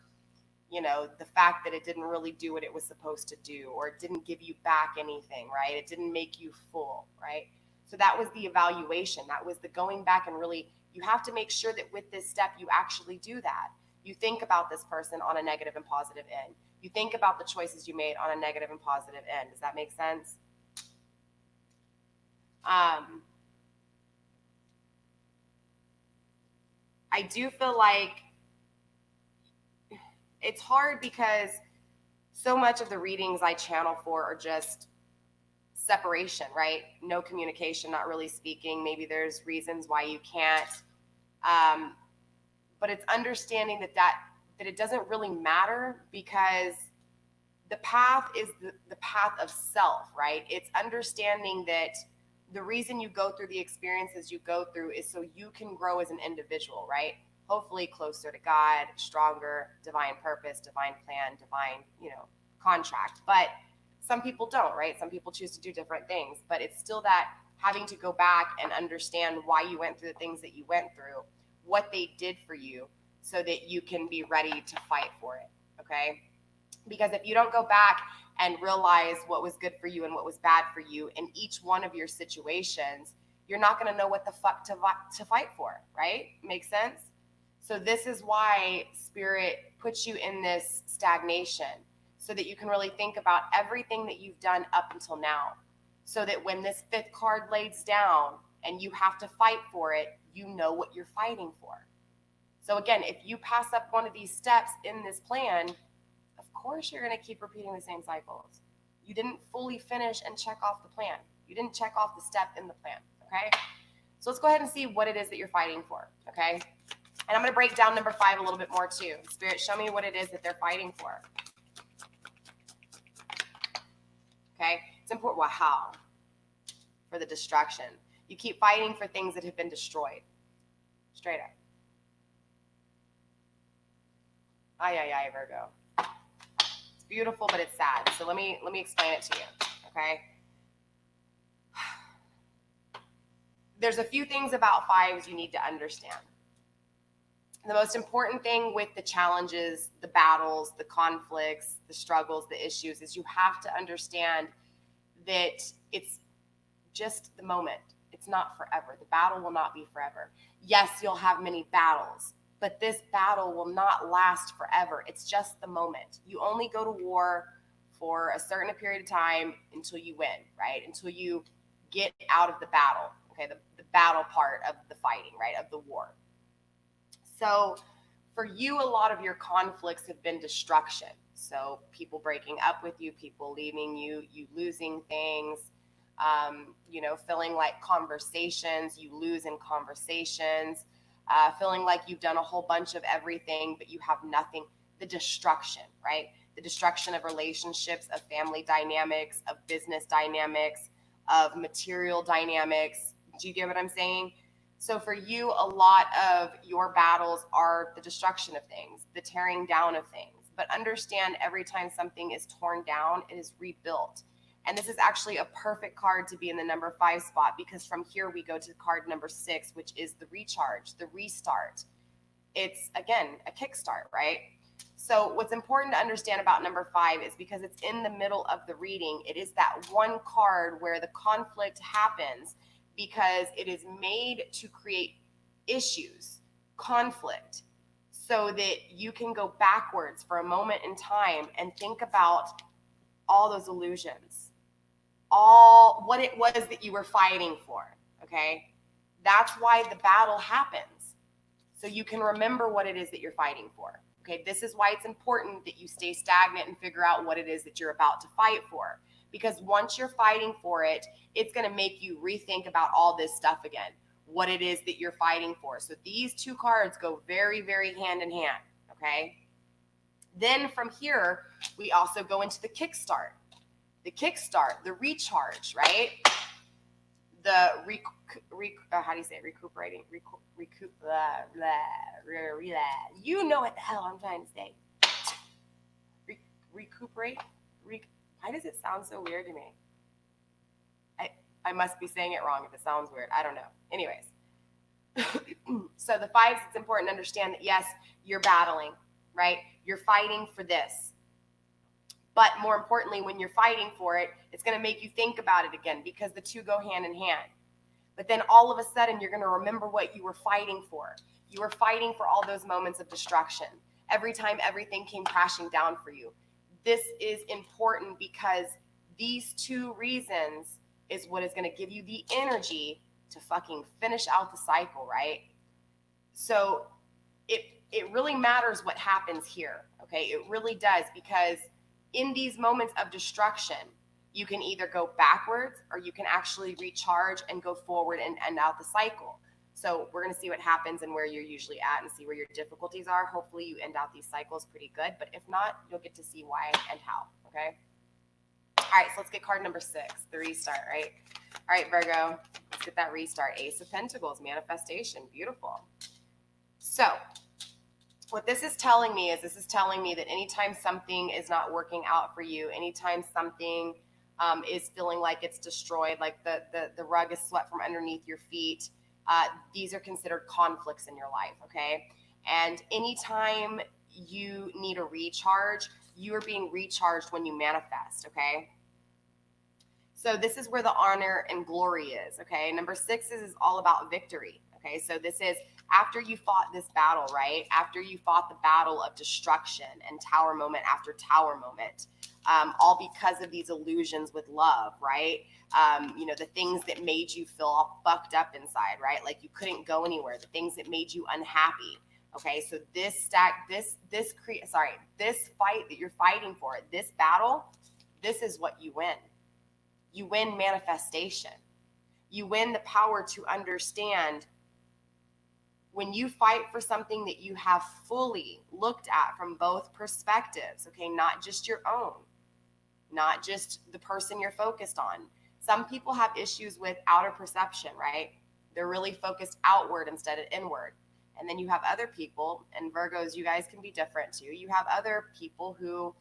the fact that it didn't really do what it was supposed to do, or it didn't give you back anything, right? It didn't make you full, right? So that was the evaluation. That was the going back and really, you have to make sure that with this step, you actually do that. You think about this person on a negative and positive end. You think about the choices you made on a negative and positive end. Does that make sense? I do feel like it's hard because so much of the readings I channel for are just separation, right? No communication, not really speaking. Maybe there's reasons why you can't. But it's understanding that it doesn't really matter, because the path is the path of self, right? It's understanding that the reason you go through the experiences you go through is so you can grow as an individual, right? Hopefully closer to God, stronger, divine purpose, divine plan, divine, contract. But some people don't, right? Some people choose to do different things, but it's still that having to go back and understand why you went through the things that you went through, what they did for you, so that you can be ready to fight for it, okay? Because if you don't go back and realize what was good for you and what was bad for you in each one of your situations, you're not going to know what the fuck to fight for, right? Makes sense? So this is why Spirit puts you in this stagnation, so that you can really think about everything that you've done up until now, so that when this fifth card lays down and you have to fight for it, you know what you're fighting for. So again, if you pass up one of these steps in this plan, of course you're going to keep repeating the same cycles. You didn't fully finish and check off the plan. You didn't check off the step in the plan, okay? So let's go ahead and see what it is that you're fighting for, okay? And I'm going to break down number 5 a little bit more too. Spirit, show me what it is that they're fighting for. Okay? It's important. Wow. For the destruction. You keep fighting for things that have been destroyed. Straight up. Ay, Virgo. It's beautiful, but it's sad. So let me explain it to you, okay? There's a few things about 5s you need to understand. The most important thing with the challenges, the battles, the conflicts, the struggles, the issues, is you have to understand that it's just the moment. It's not forever. The battle will not be forever. Yes, you'll have many battles, but this battle will not last forever. It's just the moment. You only go to war for a certain period of time until you win, right? Until you get out of the battle, okay? The battle part of the fighting, right? Of the war. So for you, a lot of your conflicts have been destruction. So people breaking up with you, people leaving you, you losing things, feeling like conversations, you lose in conversations, feeling like you've done a whole bunch of everything, but you have nothing. The destruction, right? The destruction of relationships, of family dynamics, of business dynamics, of material dynamics. Do you get what I'm saying? So for you, a lot of your battles are the destruction of things, the tearing down of things. But understand, every time something is torn down, it is rebuilt. And this is actually a perfect card to be in the number 5 spot, because from here we go to card number 6, which is the recharge, the restart. It's, again, a kickstart, right? So what's important to understand about number 5 is, because it's in the middle of the reading, it is that one card where the conflict happens, because it is made to create issues, conflict, so that you can go backwards for a moment in time and think about all those illusions, all what it was that you were fighting for, okay? That's why the battle happens, so you can remember what it is that you're fighting for, Okay, this is why it's important that you stay stagnant and figure out what it is that you're about to fight for. Because once you're fighting for it, it's going to make you rethink about all this stuff again, what it is that you're fighting for. So these two cards go very, very hand in hand, okay? Then from here, we also go into the kickstart. The kickstart, the recharge, right? The how do you say it? Recuperating, you know what the hell I'm trying to say. Recuperate. Why does it sound so weird to me? I must be saying it wrong if it sounds weird. I don't know. Anyways, so the fives, it's important to understand that yes, you're battling, right? You're fighting for this. But more importantly, when you're fighting for it, it's going to make you think about it again because the two go hand in hand. But then all of a sudden, you're going to remember what you were fighting for. You were fighting for all those moments of destruction. Every time everything came crashing down for you. This is important because these two reasons is what is going to give you the energy to fucking finish out the cycle, right? So it really matters what happens here, okay? It really does, because in these moments of destruction, you can either go backwards or you can actually recharge and go forward and end out the cycle. So we're going to see what happens and where you're usually at and see where your difficulties are. Hopefully you end out these cycles pretty good, but if not, you'll get to see why and how, okay? All right, so let's get card number 6, the restart, right? All right, Virgo, let's get that restart. Ace of Pentacles, manifestation, beautiful. So what this is telling me is that anytime something is not working out for you, anytime something is feeling like it's destroyed, like the rug is swept from underneath your feet, these are considered conflicts in your life, okay? And anytime you need a recharge, you are being recharged when you manifest, okay? So this is where the honor and glory is, okay? Number 6 is all about victory, okay? So this is after you fought this battle, right? After you fought the battle of destruction and tower moment after tower moment, all because of these illusions with love, right? You know, the things that made you feel all fucked up inside, right? Like you couldn't go anywhere, the things that made you unhappy. Okay, so this fight that you're fighting for, this battle, this is what you win. You win manifestation. You win the power to understand when you fight for something that you have fully looked at from both perspectives, okay, not just your own, not just the person you're focused on. Some people have issues with outer perception, right? They're really focused outward instead of inward. And then you have other people, and Virgos, you guys can be different too. You have other people who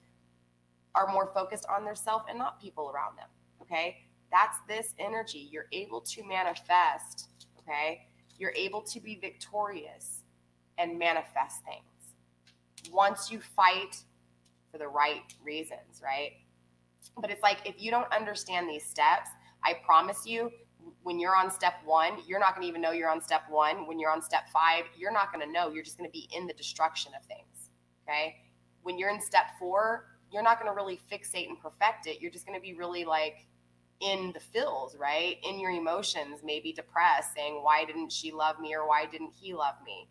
are more focused on their self and not people around them, okay? That's this energy. You're able to manifest, okay? You're able to be victorious and manifest things once you fight for the right reasons, right? But it's like, if you don't understand these steps, I promise you, when you're on step 1, you're not going to even know you're on step 1. When you're on step 5, you're not going to know. You're just going to be in the destruction of things, okay? When you're in step 4, you're not going to really fixate and perfect it. You're just going to be really like in the feels, right? In your emotions, maybe depressed, saying, why didn't she love me or why didn't he love me?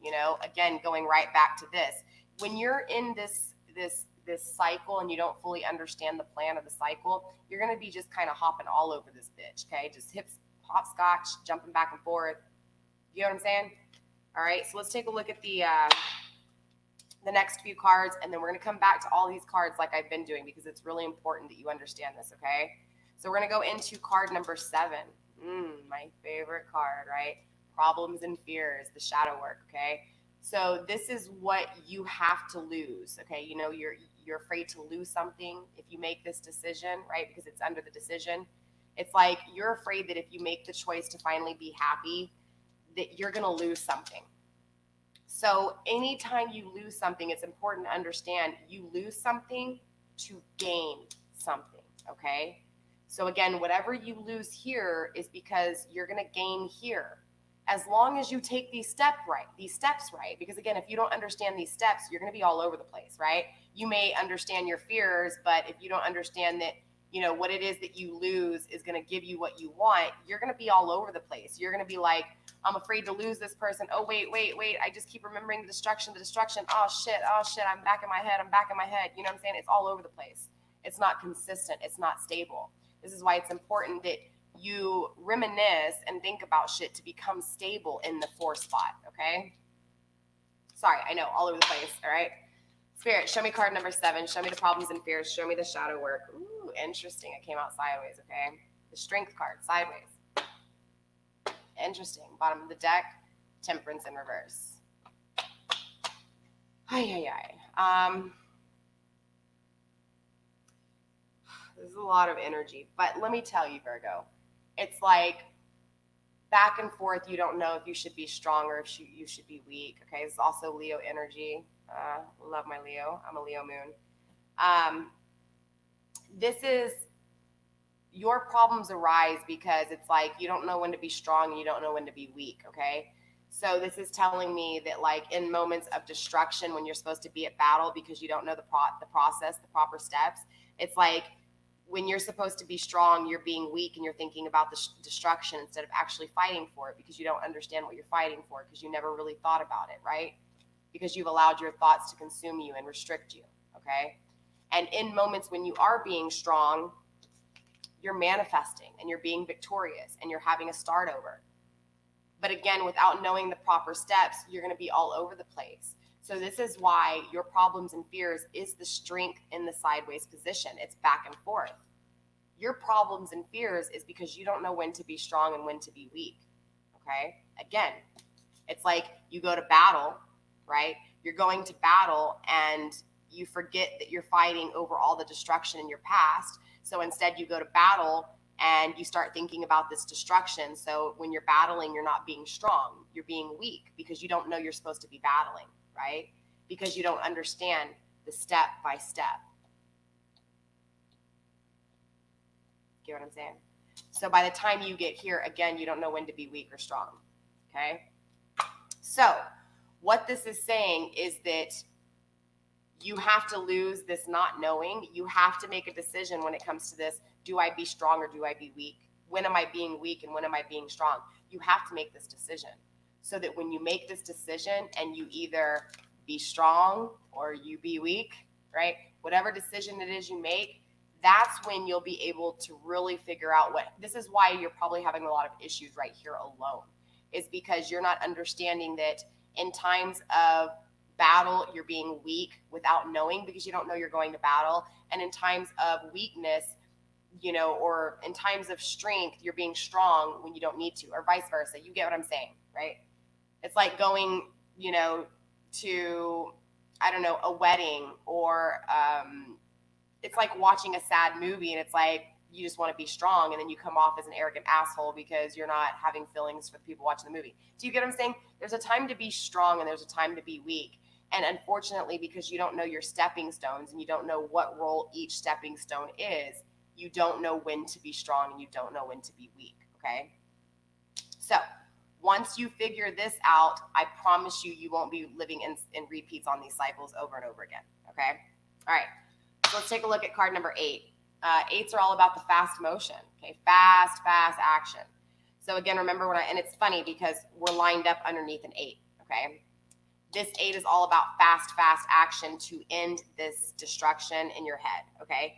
You know, again, going right back to this. When you're in this cycle and you don't fully understand the plan of the cycle, you're going to be just kind of hopping all over this bitch, okay? Just hopscotch, jumping back and forth. You know what I'm saying? All right, so let's take a look at the next few cards, and then we're going to come back to all these cards like I've been doing because it's really important that you understand this, okay? So we're going to go into card number 7. My favorite card, right? Problems and fears, the shadow work, okay? So this is what you have to lose, okay? You know, you're afraid to lose something if you make this decision, right? Because it's under the decision. It's like you're afraid that if you make the choice to finally be happy, that you're going to lose something. So anytime you lose something, it's important to understand you lose something to gain something, okay? So again, whatever you lose here is because you're going to gain here. As long as you take these steps right, because again, if you don't understand these steps, you're going to be all over the place, right? You may understand your fears, but if you don't understand that what it is that you lose is going to give you what you want, you're going to be all over the place. You're going to be like, I'm afraid to lose this person. Oh, wait. I just keep remembering the destruction. Oh, shit. I'm back in my head. You know what I'm saying? It's all over the place. It's not consistent. It's not stable. This is why it's important that you reminisce and think about shit to become stable in the 4 spot, okay? Sorry, I know, all over the place, all right? Spirit, show me card number 7. Show me the problems and fears. Show me the shadow work. Ooh, interesting. It came out sideways, okay? The strength card, sideways. Interesting. Bottom of the deck, temperance in reverse. There's a lot of energy, but let me tell you, Virgo, it's like back and forth. You don't know if you should be strong or if you should be weak. Okay, it's also Leo energy. Love my Leo. I'm a Leo moon. This is your problems arise because it's like you don't know when to be strong and you don't know when to be weak. Okay, so this is telling me that like in moments of destruction, when you're supposed to be at battle because you don't know the process, the proper steps, it's like when you're supposed to be strong, you're being weak and you're thinking about the destruction instead of actually fighting for it because you don't understand what you're fighting for because you never really thought about it, right? Because you've allowed your thoughts to consume you and restrict you, okay? And in moments when you are being strong, you're manifesting and you're being victorious and you're having a start over. But again, without knowing the proper steps, you're going to be all over the place. So this is why your problems and fears is the strength in the sideways position. It's back and forth. Your problems and fears is because you don't know when to be strong and when to be weak, okay? Again, it's like you go to battle, right? You're going to battle and you forget that you're fighting over all the destruction in your past. So instead you go to battle and you start thinking about this destruction. So when you're battling, you're not being strong. You're being weak because you don't know you're supposed to be battling, right? Because you don't understand the step by step. Get what I'm saying? So by the time you get here, again, you don't know when to be weak or strong, okay? So what this is saying is that you have to lose this not knowing. You have to make a decision when it comes to this. Do I be strong or do I be weak? When am I being weak and when am I being strong? You have to make this decision so that when you make this decision and you either be strong or you be weak, right? Whatever decision it is you make, that's when you'll be able to really figure out this is why you're probably having a lot of issues right here alone, is because you're not understanding that in times of battle, you're being weak without knowing because you don't know you're going to battle. And in times of weakness, or in times of strength, you're being strong when you don't need to, or vice versa. You get what I'm saying, right? It's like going, to, I don't know, a wedding, or it's like watching a sad movie and it's like you just want to be strong and then you come off as an arrogant asshole because you're not having feelings for the people watching the movie. Do you get what I'm saying? There's a time to be strong and there's a time to be weak. And unfortunately, because you don't know your stepping stones and you don't know what role each stepping stone is, you don't know when to be strong and you don't know when to be weak, okay? So once you figure this out, I promise you won't be living in repeats on these cycles over and over again, okay? All right, so let's take a look at card number 8. 8s are all about the fast motion, okay? Fast action. So again, remember and it's funny because we're lined up underneath an 8, okay? This 8 is all about fast action to end this destruction in your head, okay?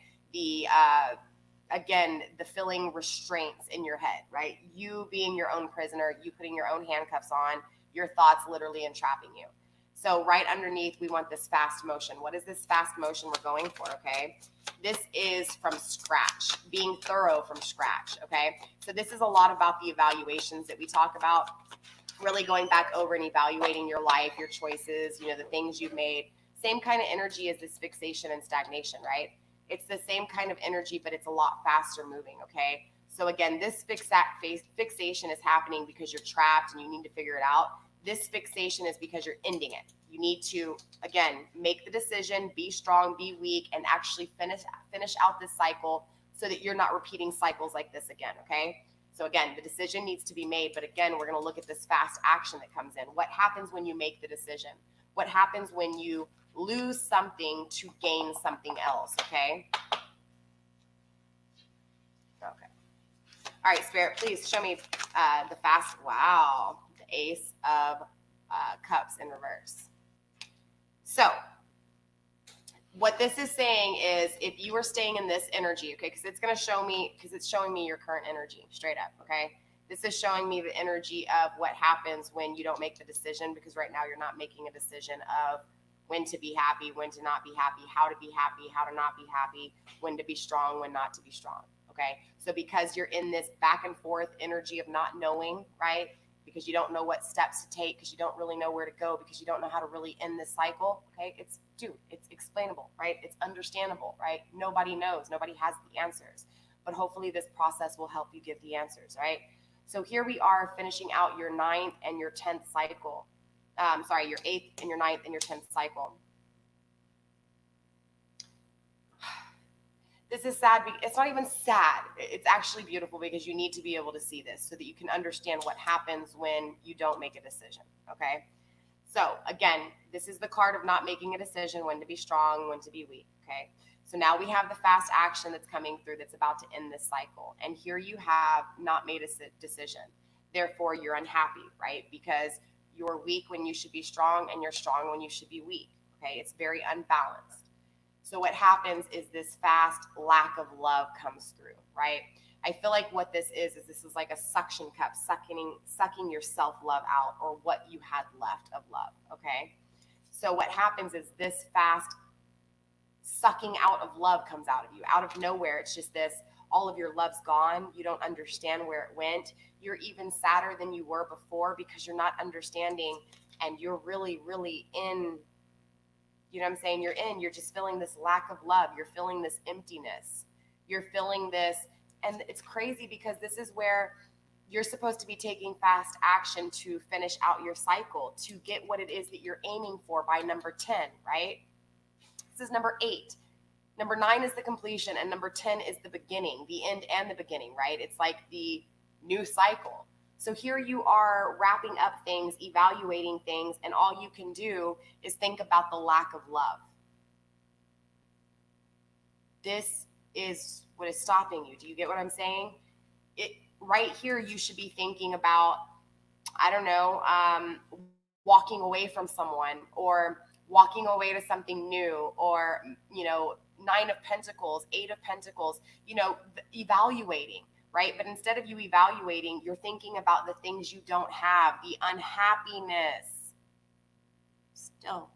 Again, the filling restraints in your head, right? You being your own prisoner, you putting your own handcuffs on, your thoughts literally entrapping you. So right underneath, we want this fast motion. What is this fast motion we're going for, okay? This is from scratch, being thorough from scratch, okay? So this is a lot about the evaluations that we talk about, really going back over and evaluating your life, your choices, the things you've made. Same kind of energy as this fixation and stagnation, right? It's the same kind of energy, but it's a lot faster moving, okay? So again, this fixation is happening because you're trapped and you need to figure it out. This fixation is because you're ending it. You need to, again, make the decision, be strong, be weak, and actually finish out this cycle so that you're not repeating cycles like this again, okay? So again, the decision needs to be made, but again, we're going to look at this fast action that comes in. What happens when you make the decision? What happens when you lose something to gain something else, okay? All right, Spirit, please show me the fast. Wow, the Ace of Cups in reverse. So what this is saying is if you are staying in this energy, okay, because it's going to show me, because it's showing me your current energy straight up, okay? This is showing me the energy of what happens when you don't make the decision, because right now you're not making a decision of when to be happy, when to not be happy, how to be happy, how to not be happy, when to be strong, when not to be strong, okay? So because you're in this back and forth energy of not knowing, right? Because you don't know what steps to take, because you don't really know where to go, because you don't know how to really end this cycle, okay? It's explainable, right? It's understandable, right? Nobody knows. Nobody has the answers. But hopefully this process will help you give the answers, right? So here we are finishing out your 9th and your 10th cycle. Your 8th and your 9th and your 10th cycle. This is sad. It's not even sad. It's actually beautiful because you need to be able to see this so that you can understand what happens when you don't make a decision, okay? So again, this is the card of not making a decision, when to be strong, when to be weak, okay? So now we have the fast action that's coming through that's about to end this cycle. And here you have not made a decision. Therefore, you're unhappy, right? Because you're weak when you should be strong and you're strong when you should be weak, okay? It's very unbalanced. So what happens is this fast lack of love comes through, right? I feel like what this is this is like a suction cup, sucking your self-love out, or what you had left of love, okay? So what happens is this fast sucking out of love comes out of you, out of nowhere. It's just this, all of your love's gone. You don't understand where it went. You're even sadder than you were before because you're not understanding, and you're really, really in, you know what I'm saying? You're just feeling this lack of love. You're feeling this emptiness. You're feeling this, and it's crazy because this is where you're supposed to be taking fast action to finish out your cycle, to get what it is that you're aiming for by number 10, right? This is number 8. Number 9 is the completion, and number 10 is the beginning, the end and the beginning, right? It's like the new cycle. So here you are wrapping up things, evaluating things, and all you can do is think about the lack of love. This is what is stopping you. Do you get what I'm saying? Right here, you should be thinking about, I don't know, walking away from someone, or walking away to something new, or, 9 of Pentacles, 8 of Pentacles, evaluating, right? But instead of you evaluating, you're thinking about the things you don't have, the unhappiness still.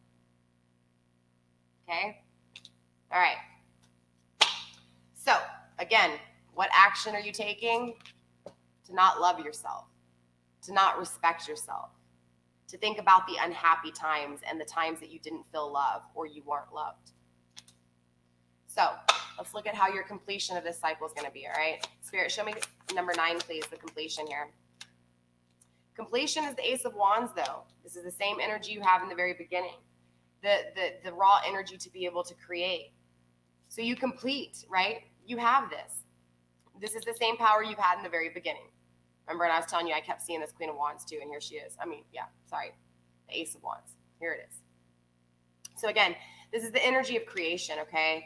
Okay? All right. So again, what action are you taking? To not love yourself, to not respect yourself, to think about the unhappy times and the times that you didn't feel love or you weren't loved. So let's look at how your completion of this cycle is going to be, all right? Spirit, show me number 9, please, the completion here. Completion is the Ace of Wands, though. This is the same energy you have in the very beginning, the raw energy to be able to create. So you complete, right? You have this. This is the same power you've had in the very beginning. Remember, and I was telling you, I kept seeing this Queen of Wands too, and here she is. The Ace of Wands. Here it is. So again, this is the energy of creation, okay?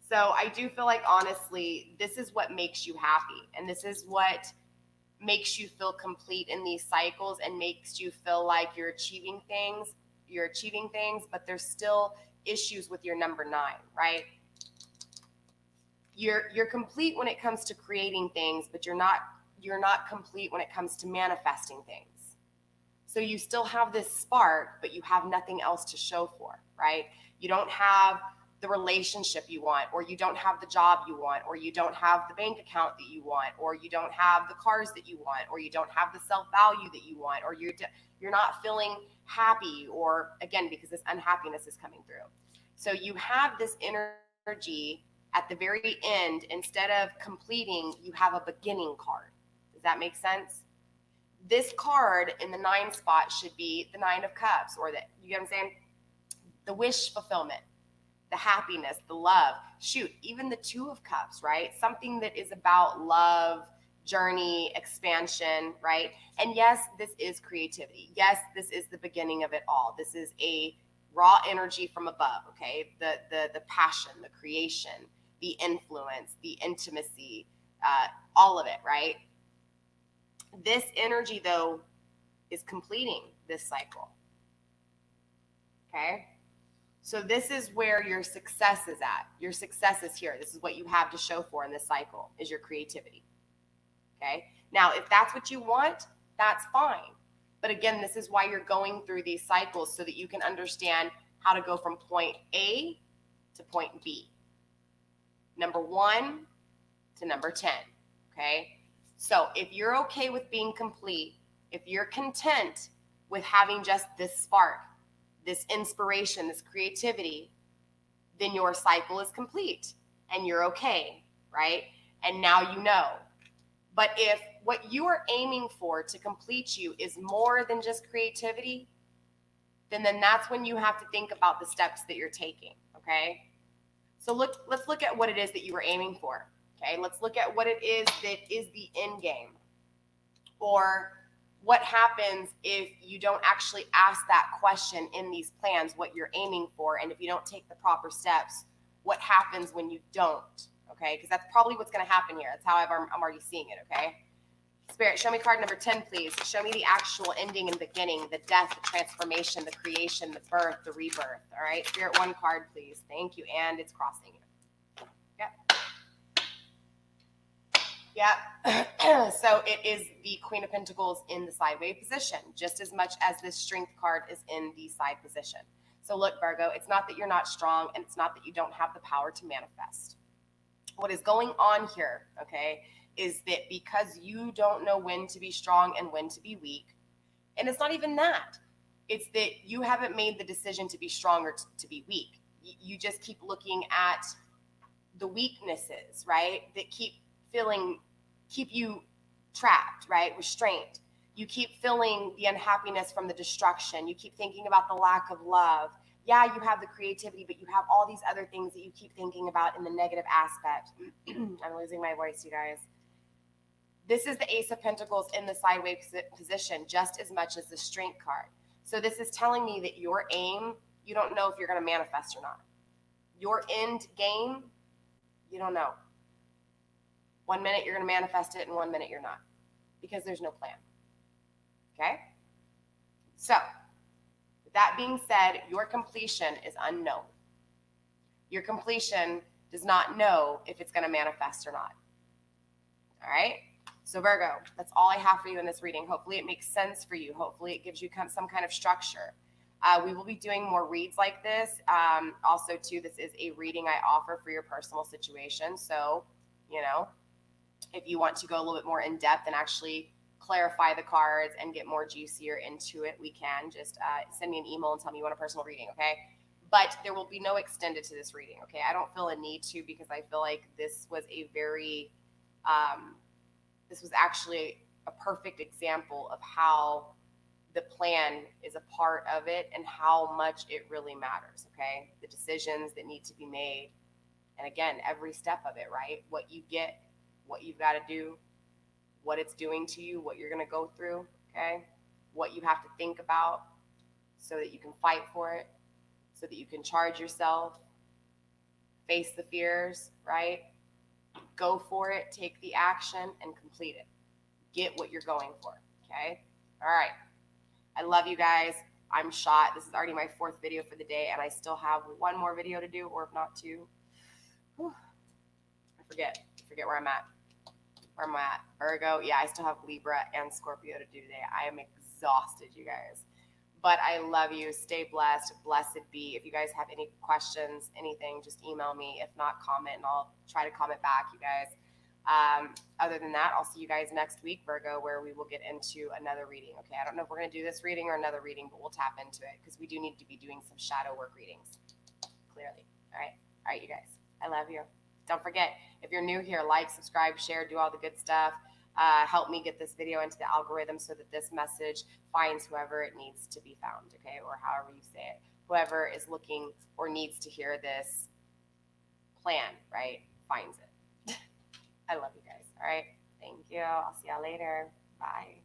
So I do feel like, honestly, this is what makes you happy, and this is what makes you feel complete in these cycles and makes you feel like you're achieving things, but there's still issues with your number 9, right? You're complete when it comes to creating things, but you're not complete when it comes to manifesting things. So you still have this spark, but you have nothing else to show for, right? You don't have the relationship you want, or you don't have the job you want, or you don't have the bank account that you want, or you don't have the cars that you want, or you don't have the self-value that you want, or you're not feeling happy, or again, because this unhappiness is coming through. So you have this energy at the very end. Instead of completing, you have a beginning card. Does that make sense? This card in the 9 spot should be the 9 of Cups, or you get what I'm saying? The wish fulfillment, the happiness, the love. Shoot, even the 2 of Cups, right? Something that is about love, journey, expansion, right? And yes, this is creativity. Yes, this is the beginning of it all. This is a raw energy from above, okay? The passion, the creation, the influence, the intimacy, all of it, right? This energy, though, is completing this cycle. Okay? So this is where your success is at. Your success is here. This is what you have to show for in this cycle, is your creativity. Okay? Now, if that's what you want, that's fine. But again, this is why you're going through these cycles, so that you can understand how to go from point A to point B. Number 1 to number 10. Okay? So if you're okay with being complete, if you're content with having just this spark, this inspiration, this creativity, then your cycle is complete and you're okay, right? And now you know. But if what you are aiming for to complete you is more than just creativity, then that's when you have to think about the steps that you're taking, okay? So let's look at what it is that you were aiming for, okay? Let's look at what it is that is the end game, or what happens if you don't actually ask that question in these plans, what you're aiming for, and if you don't take the proper steps, what happens when you don't, okay? Because that's probably what's going to happen here. That's how I'm already seeing it, okay? Spirit, show me card number 10, please. Show me the actual ending and beginning, the death, the transformation, the creation, the birth, the rebirth, all right? Spirit, 1 card, please. Thank you, and it's crossing you. Yep. So it is the Queen of Pentacles in the sideways position, just as much as this Strength card is in the side position. So look, Virgo, it's not that you're not strong, and it's not that you don't have the power to manifest. What is going on here, okay, is that because you don't know when to be strong and when to be weak, and it's not even that. It's that you haven't made the decision to be strong or to be weak. You just keep looking at the weaknesses, right, that keep you trapped, right, restrained. You keep feeling the unhappiness from the destruction. You keep thinking about the lack of love. Yeah, you have the creativity, but you have all these other things that you keep thinking about in the negative aspect. I'm losing my voice, you guys. This is the Ace of Pentacles in the sideways position, just as much as the Strength card. So this is telling me that your aim, you don't know if you're going to manifest or not. Your end game, you don't know. 1 minute you're going to manifest it, and 1 minute you're not, because there's no plan. Okay? So, with that being said, your completion is unknown. Your completion does not know if it's going to manifest or not. All right? So Virgo, that's all I have for you in this reading. Hopefully it makes sense for you. Hopefully it gives you some kind of structure. We will be doing more reads like this. Also, too, this is a reading I offer for your personal situation. So, you know, if you want to go a little bit more in depth and actually clarify the cards and get more juicier into it, we can. Just send me an email and tell me you want a personal reading, okay? But there will be no extended to this reading, okay? I don't feel a need to, because I feel like this was a very, this was actually a perfect example of how the plan is a part of it and how much it really matters, okay? The decisions that need to be made. And again, every step of it, right? What you get, what you've got to do, what it's doing to you, what you're going to go through, okay? What you have to think about so that you can fight for it, so that you can charge yourself, face the fears, right? Go for it, take the action, and complete it. Get what you're going for, okay? All right. I love you guys. I'm shot. This is already my 4th video for the day, and I still have 1 more video to do, or if not 2. Whew. I forget where I'm at. Where am I at? Virgo. Yeah, I still have Libra and Scorpio to do today. I am exhausted, you guys. But I love you. Stay blessed. Blessed be. If you guys have any questions, anything, just email me. If not, comment, and I'll try to comment back, you guys. Other than that, I'll see you guys next week, Virgo, where we will get into another reading. Okay, I don't know if we're going to do this reading or another reading, but we'll tap into it, because we do need to be doing some shadow work readings, clearly. All right, you guys. I love you. Don't forget, if you're new here, like, subscribe, share, do all the good stuff. Help me get this video into the algorithm so that this message finds whoever it needs to be found, okay, or however you say it. Whoever is looking or needs to hear this plan, right, finds it. I love you guys. All right. Thank you. I'll see y'all later. Bye.